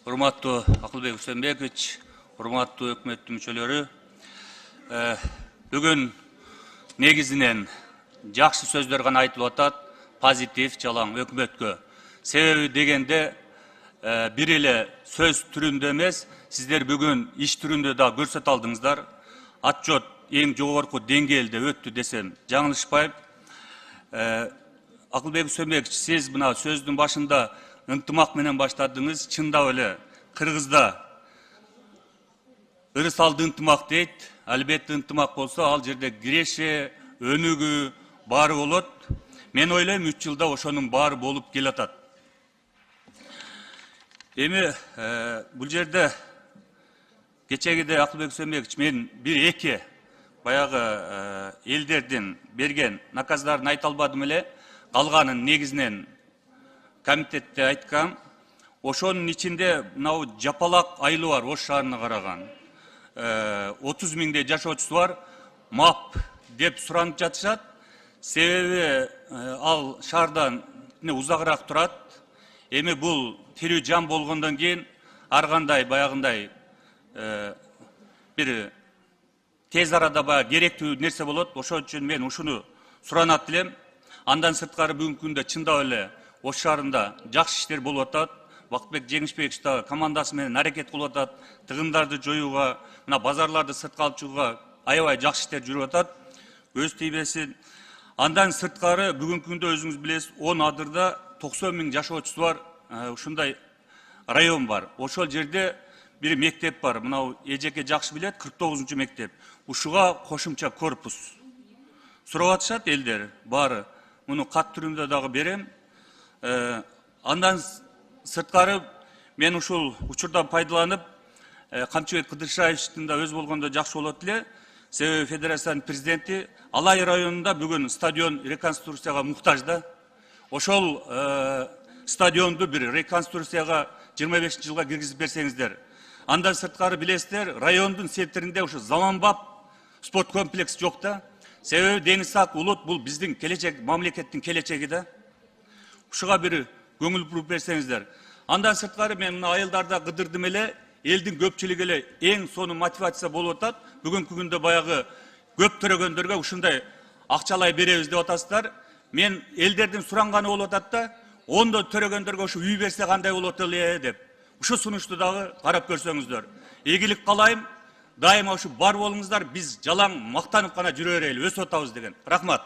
Урматтуу Акылбек Үсенбекович, урматтуу өкмөттүн мүчөлөрү, бүгүн негизинен жакшы сөздөр гана айтылып атат, позитив жалаң өкмөткө. Себеби дегенде бир эле сөз түрүндө эмес, сиздер бүгүн иш түрүндө да көрсөтө алдыңыздар. Отчет эң жогорку деңгээлде өттү десем жаңылышпайм. Акылбек Үсенбекович, сиз мына сөздүн башында ынтымак менен баштадыңыз. Чындап эле Кыргызда ырысалды ынтымак дейт. Албетте ынтымак болсо, ал жерде киреше, өнүгүү баары болот. Мен ойлойм 3 жылда ошонун баары болуп келатат. Эми бул жерде кечегиде Акылбек Үсенбекович, мен бир-эки баягы элдердин берген наказдарын айта албадым эле. Калганын негизинен комитетте айткам. Ошонун ичинде мынау жапалак айылы бар, Ош шаарына караган. 30 миңдей жашоочусу бар. МАП деп суранып жатышат. Себеби ал шаардан узагыраак турат. Эми бул тирүү жан болгондон кийин ар кандай баягындай бир тез арада баягы керектүү нерсе болот. Ошон үчүн мен ушуну суранат элем. Андан сырткары бүгүнкү күндө чындап эле Ош шаарында жакшы иштер болуп атат. Бакытбек Жеңишбекович да командасы менен аракет кылып атат. Тыгындарды жоюуга, мына базарларды сыртка алып чыгууга аябай жакшы иштер жүрүп атат. Көз тийбесин. Андан сырткары бүгүнкү күндө өзүңүз билесиз, 10 адырда 90 миң жашоочусу бар ушундай район бар. Ошол жерде бир мектеп бар. Мынау эжеке жакшы билет, 49-чу мектеп. Ушуга кошумча корпус сурап атышат элдер баары. Муну кат түрүндө дагы берем. Андан сырткары мен ушул учурдан пайдаланып, Камчыбек Кыдыршаевичтин да өз болгондо жакшы болот эле. Себеби федерациянын президенти Алай районунда бүгүн стадион реконструкцияга муктаж да. Ошол стадионду бир реконструкцияга 25-жылга киргизип берсеңиздер. Андан сырткары билесиздер, райондун септеринде ушу заманбап спорт комплекс жок да. Себеби Деңиз Ак улут бул биздин келечек, мамлекеттин келечеги да. Ушуга бир көңүл буруп берсеңиздер. Андан сырткары мен мына айылдарда кыдырдым эле, элдин көпчүлүгү эле эң сону мотивация болуп атат. Бүгүнкү күндө баягы көп төрөгөндөргө ушундай акчалай беребиз деп атасыздар. Мен элдердин суранганы болуп атат да, ондо төрөгөндөргө ушу үй берсе кандай болот эле деп. Ушу сунушту дагы карап көрсөңүздөр. Ийгилик каалайм. Дайыма ушу бар болуңуздар, биз жалаң мактанып гана жүрө берели, өсүп атабыз деген. Рахмат.